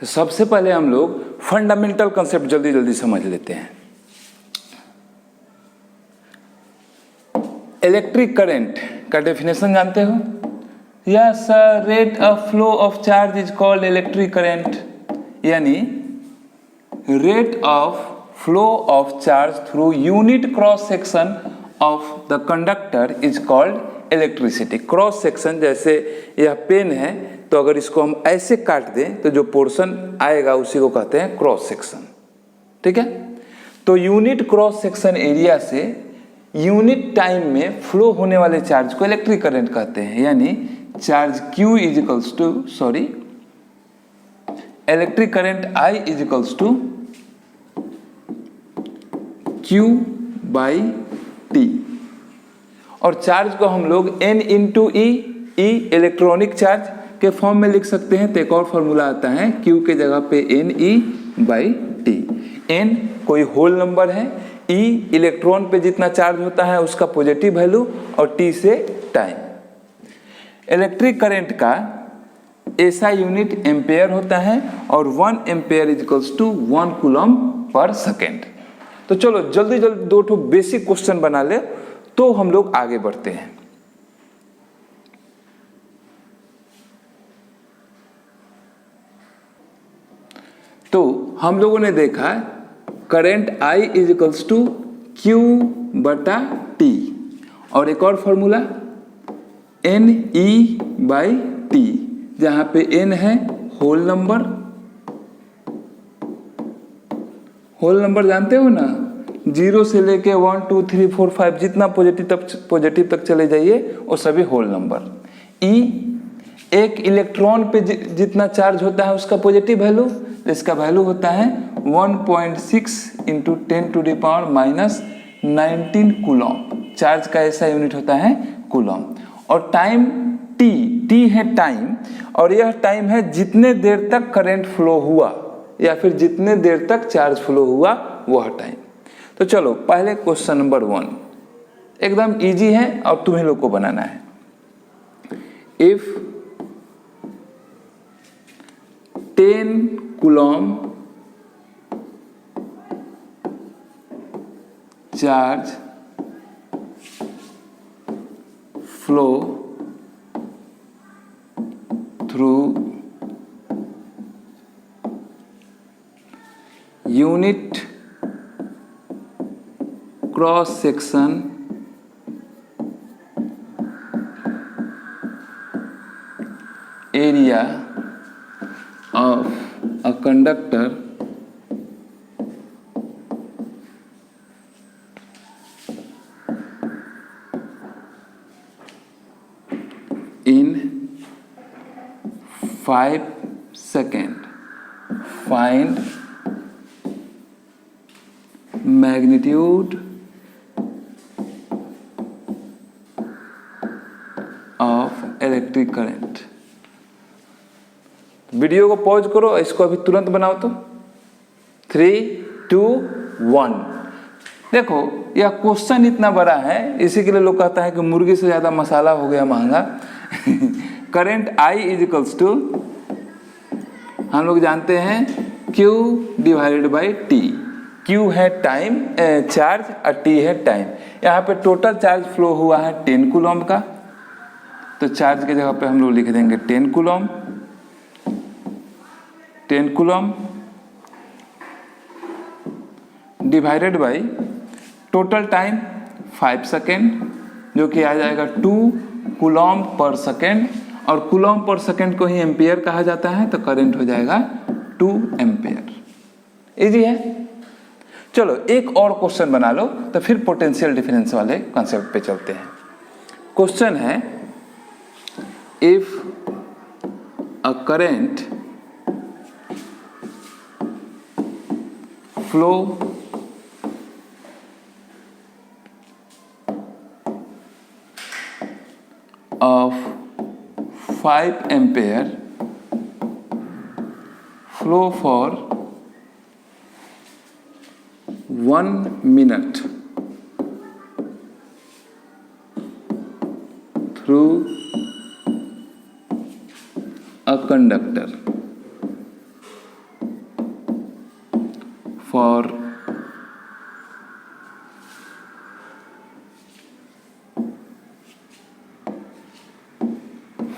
तो सबसे पहले हम लोग फंडामेंटल कंसेप्ट जल्दी जल्दी समझ लेते हैं। इलेक्ट्रिक करंट का डेफिनेशन जानते हो? Yes sir, rate of flow of charge is called electric current, यानी rate of flow of charge through unit cross section of the conductor is called electricity. Cross section, जैसे यह pen है तो अगर इसको हम ऐसे काट दें तो जो पोर्शन आएगा उसी को कहते हैं क्रॉस सेक्शन। ठीक है, तो यूनिट क्रॉस सेक्शन एरिया से यूनिट टाइम में फ्लो होने वाले चार्ज को इलेक्ट्रिक करंट कहते हैं, यानी charge Q is equals to electric current I is equals to Q by T। और चार्ज को हम लोग N into E electronic charge के फॉर्म में लिख सकते हैं। तो एक और फॉर्मूला आता है Q के जगह पे NE बाई T। N कोई होल नंबर है, E इलेक्ट्रॉन पे जितना चार्ज होता है उसका पॉजिटिव वैल्यू, और T से टाइम। इलेक्ट्रिक करंट का SI यूनिट एम्पेयर होता है और 1 ampere is equals to 1 coulomb per second. तो चलो जल्दी जल्दी दो ठो बेसिक क्वेश्चन बना ले तो हम लोग आगे बढ़ते हैं। तो हम लोगों ने देखा current I is equals to Q बटा T, और एक और फॉर्मूला NE बाई T, जहां पे N है होल नंबर। होल नंबर जानते हो ना, 0 से लेके 1 2 3 4 5 जितना पॉजिटिव तक चले जाइए वो सभी होल नंबर। E एक इलेक्ट्रॉन पे जितना चार्ज होता है उसका पॉजिटिव वैल्यू, इसका वैल्यू होता है 1.6 into 10 to the power minus 19 coulomb. Charge का ऐसा यूनिट होता है कूलम। और टाइम T है टाइम, और यह टाइम है जितने देर तक करंट फ्लो हुआ या फिर जितने देर तक चार्ज फ्लो हुआ वह टाइम। तो चलो पहले क्वेश्चन नंबर 1 एकदम इजी है और तुम्हें लोग को बनाना है। If 10 coulomb charge flow through unit cross section area of a conductor in 5 seconds, find magnitude of electric current। Video को पॉज करो, इसको अभी तुरंत बनाओ। तो 3 2 1। देखो यह क्वेश्चन इतना बड़ा है, इसी के लिए लोग कहता है कि मुर्गी से ज्यादा मसाला हो गया महंगा। Current I is equals to हम लोग जानते हैं Q divided by T। Q है टाइम चार्ज और T है टाइम। यहाँ पे टोटल चार्ज फ्लो हुआ है 10 कूलम का, तो चार्ज के जगह पे हम लोग लिख देंगे 10 coulomb. 10 coulomb divided by total time 5 second, जो कि आ जाएगा 2 कूलम पर सेकेंड, और कूलम पर सेकेंड को ही एम्पियर कहा जाता है, तो करंट हो जाएगा 2 एम्पियर। इजी है। चलो एक और क्वेश्चन बना लो, तो फिर पोटेंशियल डिफरेंस वाले कॉन्सेप्ट पे चलते हैं। क्वेश्चन है if a current flow of 5 ampere flow for 1 minute through a conductor, for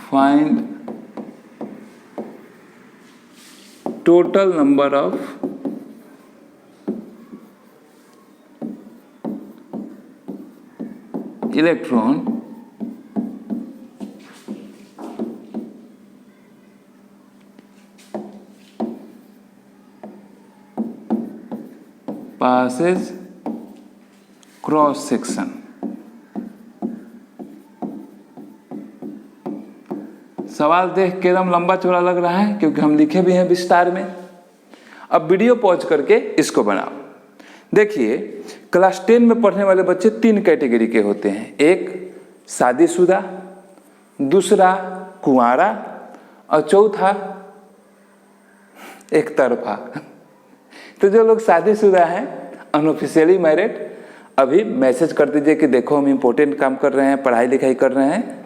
find total number of electron passes cross section। सवाल देख के एकदम लंबा चौड़ा लग रहा है क्योंकि हम लिखे भी हैं विस्तार में। अब वीडियो पॉज करके इसको बनाओ। देखिए, क्लास 10 में पढ़ने वाले बच्चे 3 कैटेगरी के होते हैं, एक शादीशुदा, दूसरा कुंवारा और चौथा एक तरफा। तो जो लोग शादीशुदा हैं, अनऑफिशियली मैरिड, अभी मैसेज कर दीजिए कि देखो हम इम्पोर्टेंट काम कर रहे हैं, पढ़ाई लिखाई कर रहे हैं,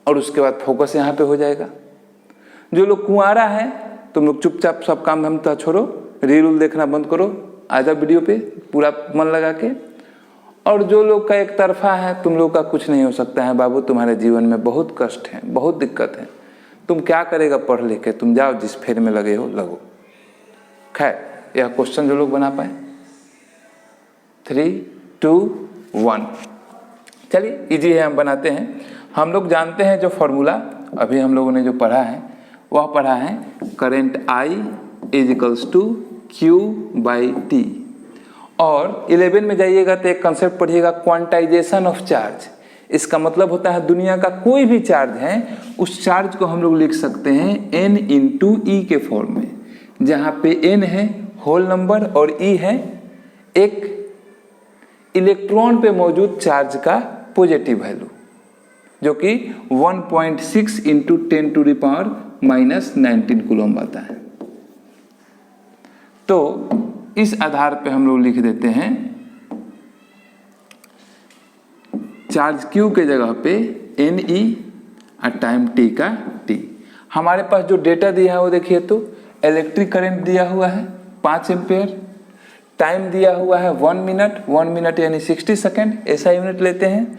और उसके बाद फोकस यहाँ पे हो जाएगा। जो लोग कुंवारा है, तुम लोग चुपचाप सब काम हम तो छोड़ो, रील उल देखना बंद करो, आजा वीडियो पे पूरा मन लगा के। और जो लोग का एक तरफा है, तुम लोग का कुछ नहीं हो सकता है बाबू, तुम्हारे जीवन में बहुत कष्ट है, बहुत दिक्कत है, तुम क्या करेगा पढ़ लिख के, तुम जाओ जिस फेर में लगे हो लगो। खैर, यह क्वेश्चन जो लोग बना पाए। 3, 2, 1, चलिए इजी है, हम बनाते हैं। हम लोग जानते हैं जो फॉर्मूला अभी हम लोगों ने जो पढ़ा है वह पढ़ा है current I is equals to Q/T। और 11 में जाइएगा तो एक कंसेप्ट पढ़िएगा, क्वांटाइजेशन ऑफ चार्ज। इसका मतलब होता है दुनिया का कोई भी चार्ज है, उस चार्ज को हम लोग लिख सकते हैं N × E के फॉर्म में, जहाँ पे N है होल नंबर और E है एक इलेक्ट्रॉन पे मौजूद चार्ज का पॉजिटिव वैल्यू, जो कि 1.6 × 10⁻⁻19 कूलम आता है। तो इस आधार पे हम लोग लिख देते हैं चार्ज Q के जगह पे Ne और टाइम T का T। हमारे पास जो डेटा दिया है वो देखिए, तो इलेक्ट्रिक करंट दिया हुआ है 5 एम्पेयर, टाइम दिया हुआ है 1 मिनट, 1 मिनट यानी 60 सेकेंड, ऐसा यूनिट लेते हैं,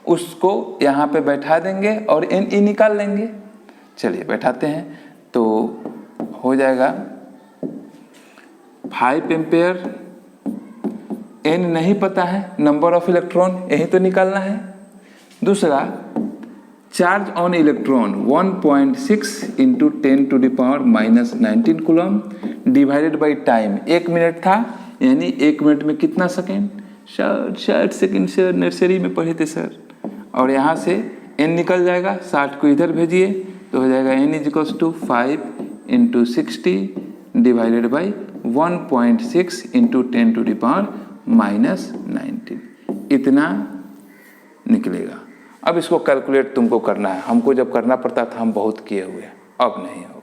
उसको यहाँ पे बैठा देंगे और Ne निकाल लेंगे। चलिए बैठाते हैं, तो हो जाएगा 5 एम्पेयर, N नहीं पता है, नंबर ऑफ इलेक्ट्रॉन यही तो निकालना है। दूसरा, charge on electron 1.6 × 10⁻⁻19 coulomb divided by time, 1 minute था यानी 1 मिनट में कितना सेकेंड, 60 सेकेंड सर, नर्सरी में पढ़े थे सर। और यहाँ से N निकल जाएगा, 60 को इधर भेजिए तो हो जाएगा N is equals to 5 × 60 divided by 1.6 × 10⁻⁻19, इतना निकलेगा। अब इसको कैलकुलेट तुमको करना है, हमको जब करना पड़ता था हम बहुत किए हुए, अब नहीं होगा।